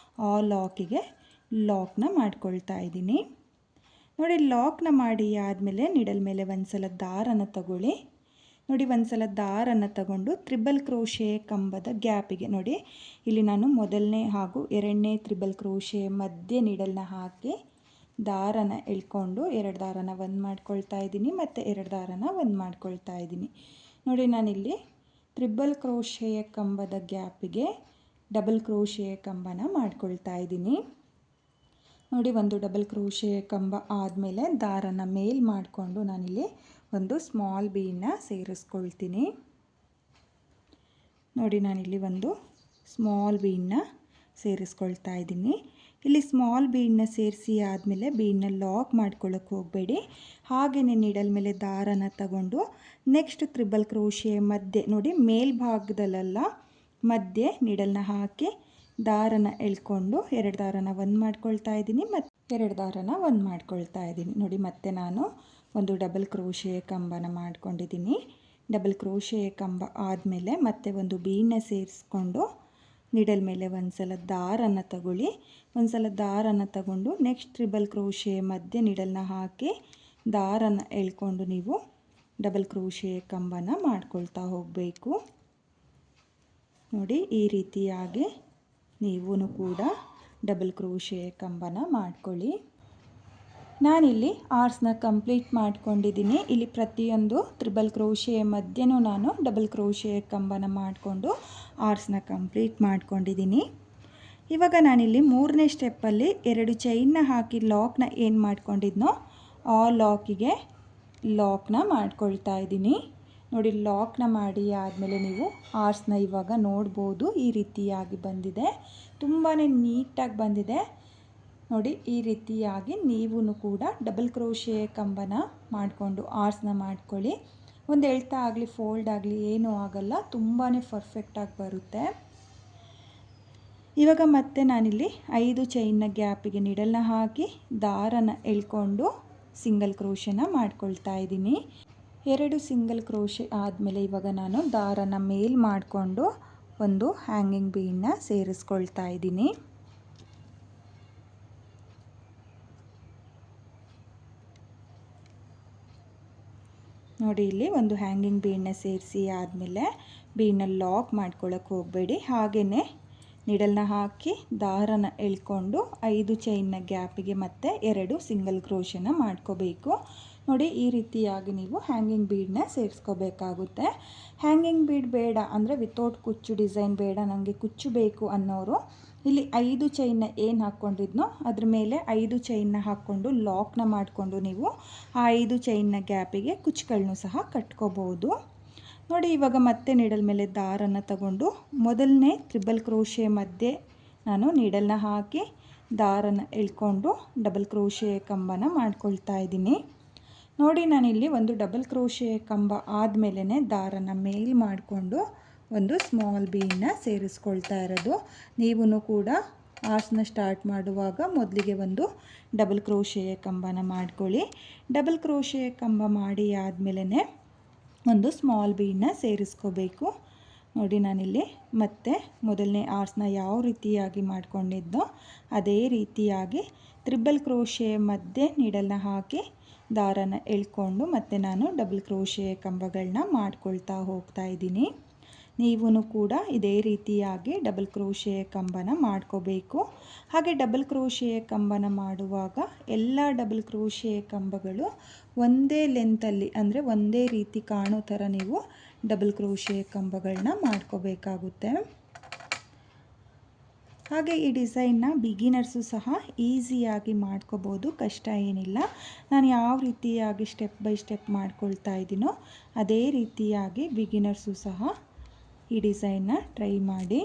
ಆ ಲಾಕಿಗೆ ಲಾಕ್ನ ಮಾಡ್ಕೊಳ್ತಾ ಇದ್ದೀನಿ. ನೋಡಿ ಲಾಕ್ನ ಮಾಡಿ ಆದಮೇಲೆ ನೀಡಲ್ ಮೇಲೆ ಒಂದು ಸಲ ದಾರನ ತಗೊಳ್ಳಿ. ನೋಡಿ ಒಂದು ಸಲ ದಾರನ ತಗೊಂಡು ತ್ರಿಬಲ್ ಕ್ರೋಶೆ ಕಂಬದ ಗ್ಯಾಪಿಗೆ ನೋಡಿ ಇಲ್ಲಿ ನಾನು ಮೊದಲನೇ ಹಾಗೂ 2ನೇ ತ್ರಿಬಲ್ ಕ್ರೋಶೆ ಮಧ್ಯೆ ನೀಡಲ್ನ ಹಾಕಿ ದಾರನ ಎಳ್ಕೊಂಡು 2 ದಾರನ ಒಂದು ಮಾಡ್ಕೊಳ್ತಾ ಇದ್ದೀನಿ ಮತ್ತು 2 ದಾರನ ಒಂದು ಮಾಡ್ಕೊಳ್ತಾ ಇದ್ದೀನಿ. ನೋಡಿ ನಾನಿಲ್ಲಿ ತ್ರಿಬಲ್ ಕ್ರೋಶೆಯ ಕಂಬದ ಗ್ಯಾಪಿಗೆ ಡಬಲ್ ಕ್ರೋಶೆಯ ಕಂಬನ ಮಾಡ್ಕೊಳ್ತಾ ಇದ್ದೀನಿ. ನೋಡಿ ಒಂದು ಡಬಲ್ ಕ್ರೋಶೆಯ ಕಂಬ ಆದಮೇಲೆ ದಾರನ ಮೇಲ್ ಮಾಡಿಕೊಂಡು ನಾನಿಲ್ಲಿ ಒಂದು ಸ್ಮಾಲ್ ಬೀಡನ್ನ ಸೇರಿಸ್ಕೊಳ್ತೀನಿ. ನೋಡಿ ನಾನಿಲ್ಲಿ ಒಂದು ಸ್ಮಾಲ್ ಬೀಡನ್ನ ಸೇರಿಸ್ಕೊಳ್ತಾ ಇದ್ದೀನಿ. ಇಲ್ಲಿ ಸ್ಮಾಲ್ ಬೀಡನ್ನ ಸೇರಿಸಿ ಆದಮೇಲೆ ಬೀಡನ್ನ ಲಾಕ್ ಮಾಡ್ಕೊಳ್ಳೋಕೆ ಹೋಗಬೇಡಿ, ಹಾಗೆಯೇ ನೀಡಲ್ ಮೇಲೆ ದಾರನ ತಗೊಂಡು ನೆಕ್ಸ್ಟ್ ತ್ರಿಬಲ್ ಕ್ರೋಶೆ ಮಧ್ಯೆ ನೋಡಿ ಮೇಲ್ಭಾಗದಲ್ಲೆಲ್ಲ ಮಧ್ಯೆ ನೀಡಲ್ನ ಹಾಕಿ ದಾರನ ಎಳ್ಕೊಂಡು 2 ದಾರನ ಒಂದು ಮಾಡ್ಕೊಳ್ತಾ ಇದ್ದೀನಿ ಮತ್ತು 2 ದಾರನ ಒಂದು ಮಾಡ್ಕೊಳ್ತಾ ಇದ್ದೀನಿ. ನೋಡಿ ಮತ್ತೆ ನಾನು ಒಂದು ಡಬಲ್ ಕ್ರೋಶೆಯ ಕಂಬನ ಮಾಡ್ಕೊಂಡಿದ್ದೀನಿ. ಡಬಲ್ ಕ್ರೋಶೆಯ ಕಂಬ ಆದಮೇಲೆ ಮತ್ತೆ ಒಂದು ಬೀಡನ್ನ ಸೇರಿಸ್ಕೊಂಡು ನೀಡಲ್ ಮೇಲೆ ಒಂದು ಸಲ ದಾರನ ತಗೊಳ್ಳಿ. ಒಂದು ಸಲ ದಾರನ ತಗೊಂಡು ನೆಕ್ಸ್ಟ್ ಟ್ರಿಬಲ್ ಕ್ರೋಶೆ ಮಧ್ಯೆ ನೀಡಲ್ನ ಹಾಕಿ ದಾರನ ಎಳ್ಕೊಂಡು ನೀವು ಡಬಲ್ ಕ್ರೋಶೆಯ ಕಂಬನ ಮಾಡ್ಕೊಳ್ತಾ ಹೋಗಬೇಕು. ನೋಡಿ ಈ ರೀತಿಯಾಗಿ ನೀವು ಕೂಡ ಡಬಲ್ ಕ್ರೋಶೆಯ ಕಂಬನ ಮಾಡ್ಕೊಳ್ಳಿ. ನಾನಿಲ್ಲಿ ಆರ್ಸ್ನ ಕಂಪ್ಲೀಟ್ ಮಾಡ್ಕೊಂಡಿದ್ದೀನಿ. ಇಲ್ಲಿ ಪ್ರತಿಯೊಂದು ತ್ರಿಬಲ್ ಕ್ರೋಶೆ ಮಧ್ಯೆನೂ ನಾನು ಡಬಲ್ ಕ್ರೋಶೆ ಕಂಬನ ಮಾಡಿಕೊಂಡು ಆರ್ಸ್ನ ಕಂಪ್ಲೀಟ್ ಮಾಡ್ಕೊಂಡಿದ್ದೀನಿ. ಇವಾಗ ನಾನಿಲ್ಲಿ ಮೂರನೇ ಸ್ಟೆಪ್ಪಲ್ಲಿ 2 ಚೈನ್ನ ಹಾಕಿ ಲಾಕ್ನ ಏನು ಮಾಡ್ಕೊಂಡಿದ್ನೋ ಆ ಲಾಕಿಗೆ ಲಾಕ್ನ ಮಾಡ್ಕೊಳ್ತಾ ಇದ್ದೀನಿ. ನೋಡಿ, ಲಾಕ್ನ ಮಾಡಿ ಆದಮೇಲೆ ನೀವು ಆರ್ಸ್ನ ಇವಾಗ ನೋಡ್ಬೋದು, ಈ ರೀತಿಯಾಗಿ ಬಂದಿದೆ. ತುಂಬಾ ನೀಟಾಗಿ ಬಂದಿದೆ. ನೋಡಿ, ಈ ರೀತಿಯಾಗಿ ನೀವು ಕೂಡ ಡಬಲ್ ಕ್ರೋಶೆ ಕಂಬನ ಮಾಡಿಕೊಂಡು ಆರ್ಸ್ನ ಮಾಡ್ಕೊಳ್ಳಿ. ಒಂದು ಎಳ್ತಾ ಆಗಲಿ ಫೋಲ್ಡ್ ಆಗಲಿ ಏನೂ ಆಗಲ್ಲ, ತುಂಬಾ ಪರ್ಫೆಕ್ಟಾಗಿ ಬರುತ್ತೆ. ಇವಾಗ ಮತ್ತೆ ನಾನಿಲ್ಲಿ 5 ಚೈನ್ನ ಗ್ಯಾಪಿಗೆ ನೀಡಲ್ನ ಹಾಕಿ ದಾರನ ಎಳ್ಕೊಂಡು ಸಿಂಗಲ್ ಕ್ರೋಶೆನ ಮಾಡ್ಕೊಳ್ತಾ ಇದ್ದೀನಿ. 2 ಸಿಂಗಲ್ ಕ್ರೋಶೆ ಆದಮೇಲೆ ಇವಾಗ ನಾನು ದಾರನ ಮೇಲ್ ಮಾಡಿಕೊಂಡು ಒಂದು ಹ್ಯಾಂಗಿಂಗ್ ಬೀಡನ್ನ ಸೇರಿಸ್ಕೊಳ್ತಾ ಇದ್ದೀನಿ. ನೋಡಿ, ಇಲ್ಲಿ ಒಂದು ಹ್ಯಾಂಗಿಂಗ್ ಬೀಡನ್ನ ಸೇರಿಸಿ ಆದಮೇಲೆ ಬೀಡನ್ನ ಲಾಕ್ ಮಾಡ್ಕೊಳ್ಳೋಕೆ ಹೋಗಬೇಡಿ. ಹಾಗೆಯೇ ನಿಡಲ್ನ ಹಾಕಿ ದಾರನ ಎಳ್ಕೊಂಡು 5 ಚೈನ್ನ ಗ್ಯಾಪಿಗೆ ಮತ್ತೆ 2 ಸಿಂಗಲ್ ಕ್ರೋಶೆನ ಮಾಡ್ಕೋಬೇಕು. ನೋಡಿ, ಈ ರೀತಿಯಾಗಿ ನೀವು ಹ್ಯಾಂಗಿಂಗ್ ಬೀಡನ್ನ ಸೇರಿಸ್ಕೋಬೇಕಾಗುತ್ತೆ. ಹ್ಯಾಂಗಿಂಗ್ ಬೀಡ್ ಬೇಡ ಅಂದರೆ ವಿತೌಟ್ ಕುಚ್ಚು ಡಿಸೈನ್ ಬೇಡ, ನನಗೆ ಕುಚ್ಚು ಬೇಕು ಅನ್ನೋರು ಇಲ್ಲಿ 5 ಚೈನ್ನ ಏನು ಹಾಕ್ಕೊಂಡಿದ್ನೋ ಅದ್ರ ಮೇಲೆ 5 ಚೈನ್ನ ಹಾಕ್ಕೊಂಡು ಲಾಕ್ನ ಮಾಡಿಕೊಂಡು ನೀವು ಆ 5 ಚೈನ್ನ ಗ್ಯಾಪಿಗೆ ಕುಚ್ಚುಗಳನ್ನೂ ಸಹ ಕಟ್ಕೋಬೋದು. ನೋಡಿ, ಇವಾಗ ಮತ್ತೆ ನೀಡಲ್ ಮೇಲೆ ದಾರನ ತಗೊಂಡು ಮೊದಲನೇ ತ್ರಿಬಲ್ ಕ್ರೋಶೆ ಮಧ್ಯೆ ನಾನು ನೀಡಲ್ನ ಹಾಕಿ ದಾರನ ಎಳ್ಕೊಂಡು ಡಬಲ್ ಕ್ರೋಶೆ ಕಂಬನ ಮಾಡ್ಕೊಳ್ತಾ ಇದ್ದೀನಿ. ನೋಡಿ, ನಾನಿಲ್ಲಿ ಒಂದು ಡಬಲ್ ಕ್ರೋಶೆ ಕಂಬ ಆದಮೇಲೆ ದಾರನ ಮೇಲ್ ಮಾಡಿಕೊಂಡು ಒಂದು ಸ್ಮಾಲ್ ಬೀಡನ್ನ ಸೇರಿಸ್ಕೊಳ್ತಾ ಇರೋದು. ನೀವು ಕೂಡ ಆರ್ಸ್ನ ಸ್ಟಾರ್ಟ್ ಮಾಡುವಾಗ ಮೊದಲಿಗೆ ಒಂದು ಡಬಲ್ ಕ್ರೋಶೆಯ ಕಂಬನ ಮಾಡ್ಕೊಳ್ಳಿ. ಡಬಲ್ ಕ್ರೋಶೆಯ ಕಂಬ ಮಾಡಿ ಆದಮೇಲೆ ಒಂದು ಸ್ಮಾಲ್ ಬೀಡನ್ನ ಸೇರಿಸ್ಕೋಬೇಕು. ನೋಡಿ, ನಾನಿಲ್ಲಿ ಮತ್ತೆ ಮೊದಲನೇ ಆರ್ಸ್ನ ಯಾವ ರೀತಿಯಾಗಿ ಮಾಡ್ಕೊಂಡಿದ್ದೋ ಅದೇ ರೀತಿಯಾಗಿ ತ್ರಿಬಲ್ ಕ್ರೋಶೆ ಮಧ್ಯೆ ನೀಡಲ್ನ ಹಾಕಿ ದಾರನ ಎಳ್ಕೊಂಡು ಮತ್ತೆ ನಾನು ಡಬಲ್ ಕ್ರೋಶೆ ಕಂಬಗಳನ್ನ ಮಾಡ್ಕೊಳ್ತಾ ಹೋಗ್ತಾ ಇದ್ದೀನಿ. ನೀವು ಕೂಡ ಇದೇ ರೀತಿಯಾಗಿ ಡಬಲ್ ಕ್ರೋಶೆ ಕಂಬನ ಮಾಡ್ಕೋಬೇಕು. ಹಾಗೆ ಡಬಲ್ ಕ್ರೋಶೆ ಕಂಬನ ಮಾಡುವಾಗ ಎಲ್ಲ ಡಬಲ್ ಕ್ರೋಶೆ ಕಂಬಗಳು ಒಂದೇ ಲೆಂತಲ್ಲಿ ಅಂದರೆ ಒಂದೇ ರೀತಿ ಕಾಣೋ ಥರ ನೀವು ಡಬಲ್ ಕ್ರೋಶೆ ಕಂಬಗಳನ್ನ ಮಾಡ್ಕೋಬೇಕಾಗುತ್ತೆ. ಹಾಗೆ ಈ ಡಿಸೈನ್ನ ಬಿಗಿನರ್ಸು ಸಹ ಈಸಿಯಾಗಿ ಮಾಡ್ಕೋಬೋದು, ಕಷ್ಟ ಏನಿಲ್ಲ. ನಾನು ಯಾವ ರೀತಿಯಾಗಿ ಸ್ಟೆಪ್ ಬೈ ಸ್ಟೆಪ್ ಮಾಡ್ಕೊಳ್ತಾ ಇದ್ದೀನೋ ಅದೇ ರೀತಿಯಾಗಿ ಬಿಗಿನರ್ಸು ಸಹ ಈ ಡಿಸೈನ್ನ ಟ್ರೈ ಮಾಡಿ.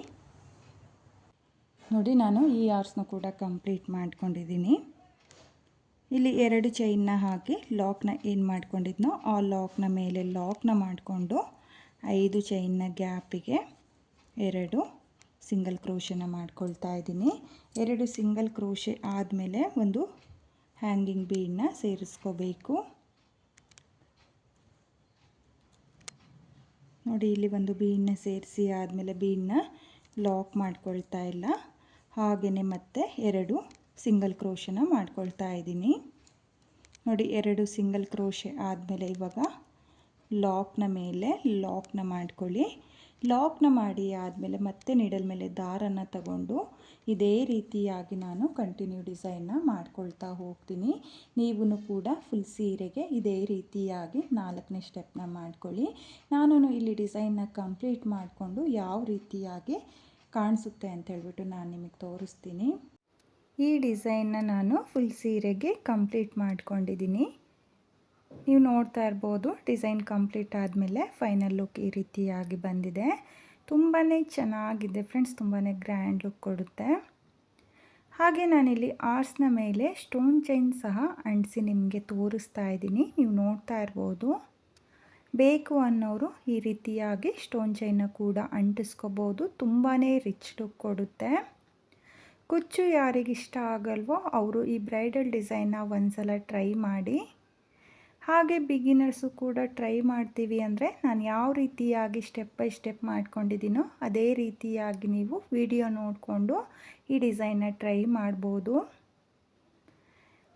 ನೋಡಿ, ನಾನು ಈ ಆರ್ಸ್ನ ಕೂಡ ಕಂಪ್ಲೀಟ್ ಮಾಡ್ಕೊಂಡಿದ್ದೀನಿ. ಇಲ್ಲಿ 2 ಚೈನ್ನ ಹಾಕಿ ಲಾಕ್ನ ಏನು ಮಾಡ್ಕೊಂಡಿದ್ನೋ ಆ ಲಾಕ್ನ ಮೇಲೆ ಲಾಕ್ನ ಮಾಡಿಕೊಂಡು 5 ಚೈನ್ನ ಗ್ಯಾಪಿಗೆ 2 ಸಿಂಗಲ್ ಕ್ರೋಶೆನ ಮಾಡ್ಕೊಳ್ತಾ ಇದ್ದೀನಿ. 2 ಸಿಂಗಲ್ ಕ್ರೋಶೆ ಆದಮೇಲೆ ಒಂದು ಹ್ಯಾಂಗಿಂಗ್ ಬೀಡನ್ನ ಸೇರಿಸ್ಕೋಬೇಕು. ನೋಡಿ, ಇಲ್ಲಿ ಒಂದು ಬೀಡನ್ನ ಸೇರಿಸಿ ಆದಮೇಲೆ ಬೀಡನ್ನ ಲಾಕ್ ಮಾಡ್ಕೊಳ್ತಾ ಇಲ್ಲ, ಹಾಗೆಯೇ ಮತ್ತೆ 2 ಸಿಂಗಲ್ ಕ್ರೋಶೆನ ಮಾಡ್ಕೊಳ್ತಾ ಇದ್ದೀನಿ. ನೋಡಿ, 2 ಸಿಂಗಲ್ ಕ್ರೋಶೆ ಆದಮೇಲೆ ಇವಾಗ ಲಾಕ್ನ ಮೇಲೆ ಲಾಕ್ನ ಮಾಡ್ಕೊಳ್ಳಿ. ಲಾಕ್ನ ಮಾಡಿ ಆದಮೇಲೆ ಮತ್ತೆ ನೀಡಲ್ ಮೇಲೆ ದಾರನ ತಗೊಂಡು ಇದೇ ರೀತಿಯಾಗಿ ನಾನು ಕಂಟಿನ್ಯೂ ಡಿಸೈನ್ನ ಮಾಡ್ಕೊಳ್ತಾ ಹೋಗ್ತೀನಿ. ನೀವು ಕೂಡ ಫುಲ್ ಸೀರೆಗೆ ಇದೇ ರೀತಿಯಾಗಿ 4ನೇ ಸ್ಟೆಪ್ನ ಮಾಡ್ಕೊಳ್ಳಿ. ನಾನು ಇಲ್ಲಿ ಡಿಸೈನ್ನ ಕಂಪ್ಲೀಟ್ ಮಾಡಿಕೊಂಡು ಯಾವ ರೀತಿಯಾಗಿ ಕಾಣಿಸುತ್ತೆ ಅಂತ ಹೇಳ್ಬಿಟ್ಟು ನಾನು ನಿಮಗೆ ತೋರಿಸ್ತೀನಿ. ಈ ಡಿಸೈನ್ನ ನಾನು ಫುಲ್ ಸೀರೆಗೆ ಕಂಪ್ಲೀಟ್ ಮಾಡ್ಕೊಂಡಿದ್ದೀನಿ. ನೀವು ನೋಡ್ತಾ ಇರ್ಬೋದು, ಡಿಸೈನ್ ಕಂಪ್ಲೀಟ್ ಆದಮೇಲೆ ಫೈನಲ್ ಲುಕ್ ಈ ರೀತಿಯಾಗಿ ಬಂದಿದೆ. ತುಂಬಾ ಚೆನ್ನಾಗಿದೆ ಫ್ರೆಂಡ್ಸ್, ತುಂಬಾ ಗ್ರ್ಯಾಂಡ್ ಲುಕ್ ಕೊಡುತ್ತೆ. ಹಾಗೆ ನಾನಿಲ್ಲಿ ಆರ್ಸ್ನ ಮೇಲೆ ಸ್ಟೋನ್ ಚೈನ್ ಸಹ ಅಂಟಿಸಿ ನಿಮಗೆ ತೋರಿಸ್ತಾ ಇದ್ದೀನಿ. ನೀವು ನೋಡ್ತಾ ಇರ್ಬೋದು. ಬೇಕು ಅನ್ನೋರು ಈ ರೀತಿಯಾಗಿ ಸ್ಟೋನ್ ಚೈನ್ನ ಕೂಡ ಅಂಟಿಸ್ಕೋಬೋದು. ತುಂಬಾ ರಿಚ್ ಲುಕ್ ಕೊಡುತ್ತೆ. ಕುಚ್ಚು ಯಾರಿಗಿಷ್ಟ ಆಗಲ್ವೋ ಅವರು ಈ ಬ್ರೈಡಲ್ ಡಿಸೈನ್ನ ಒಂದ್ಸಲ ಟ್ರೈ ಮಾಡಿ. ಹಾಗೆ ಬಿಗಿನರ್ಸು ಕೂಡ ಟ್ರೈ ಮಾಡ್ತೀವಿ ಅಂದರೆ ನಾನು ಯಾವ ರೀತಿಯಾಗಿ ಸ್ಟೆಪ್ ಬೈ ಸ್ಟೆಪ್ ಮಾಡ್ಕೊಂಡಿದ್ದೀನೋ ಅದೇ ರೀತಿಯಾಗಿ ನೀವು ವಿಡಿಯೋ ನೋಡಿಕೊಂಡು ಈ ಡಿಸೈನ್ನ ಟ್ರೈ ಮಾಡ್ಬೋದು.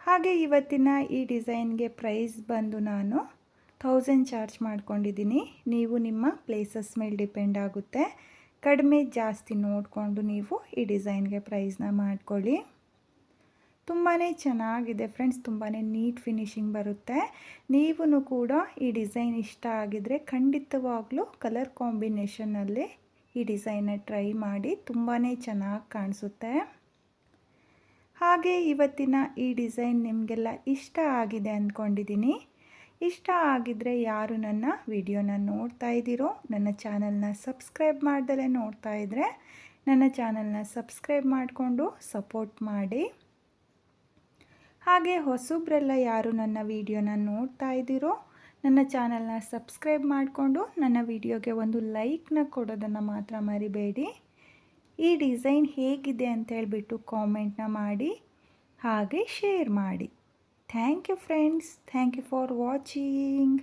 ಹಾಗೆ ಇವತ್ತಿನ ಈ ಡಿಸೈನ್ಗೆ ಪ್ರೈಸ್ ಬಂದು ನಾನು 1000 ಚಾರ್ಜ್ ಮಾಡ್ಕೊಂಡಿದ್ದೀನಿ. ನೀವು ನಿಮ್ಮ ಪ್ಲೇಸಸ್ ಮೇಲೆ ಡಿಪೆಂಡ್ ಆಗುತ್ತೆ. ಕಡಿಮೆ ಜಾಸ್ತಿ ನೋಡಿಕೊಂಡು ನೀವು ಈ ಡಿಸೈನ್ಗೆ ಪ್ರೈಸ್ನ ಮಾಡ್ಕೊಳ್ಳಿ. ತುಂಬಾ ಚೆನ್ನಾಗಿದೆ ಫ್ರೆಂಡ್ಸ್, ತುಂಬಾ ನೀಟ್ ಫಿನಿಶಿಂಗ್ ಬರುತ್ತೆ. ನೀವೂ ಕೂಡ ಈ ಡಿಸೈನ್ ಇಷ್ಟ ಆಗಿದರೆ ಖಂಡಿತವಾಗ್ಲೂ ಕಲರ್ ಕಾಂಬಿನೇಷನಲ್ಲಿ ಈ ಡಿಸೈನ್ನ ಟ್ರೈ ಮಾಡಿ, ತುಂಬಾ ಚೆನ್ನಾಗಿ ಕಾಣಿಸುತ್ತೆ. ಹಾಗೆ ಇವತ್ತಿನ ಈ ಡಿಸೈನ್ ನಿಮಗೆಲ್ಲ ಇಷ್ಟ ಆಗಿದೆ ಅಂದ್ಕೊಂಡಿದ್ದೀನಿ. ಇಷ್ಟ ಆಗಿದ್ದರೆ ಯಾರು ನನ್ನ ವಿಡಿಯೋನ ನೋಡ್ತಾ ಇದ್ದೀರೋ, ನನ್ನ ಚಾನಲ್ನ ಸಬ್ಸ್ಕ್ರೈಬ್ ಮಾಡ್ದಲೇ ನೋಡ್ತಾ ಇದ್ದರೆ ನನ್ನ ಚಾನಲ್ನ ಸಬ್ಸ್ಕ್ರೈಬ್ ಮಾಡಿಕೊಂಡು ಸಪೋರ್ಟ್ ಮಾಡಿ. ಹಾಗೆ ಹೊಸಬ್ರೆಲ್ಲ ಯಾರು ನನ್ನ ವಿಡಿಯೋನ ನೋಡ್ತಾ ಇದ್ದೀರೋ ನನ್ನ ಚಾನಲ್ನ ಸಬ್ಸ್ಕ್ರೈಬ್ ಮಾಡಿಕೊಂಡು ನನ್ನ ವಿಡಿಯೋಗೆ ಒಂದು ಲೈಕ್ನ ಕೊಡೋದನ್ನು ಮಾತ್ರ ಮರಿಬೇಡಿ. ಈ ಡಿಸೈನ್ ಹೇಗಿದೆ ಅಂತ ಹೇಳ್ಬಿಟ್ಟು ಕಾಮೆಂಟ್ನ ಮಾಡಿ, ಹಾಗೆ ಶೇರ್ ಮಾಡಿ. Thank you friends, thank you for watching.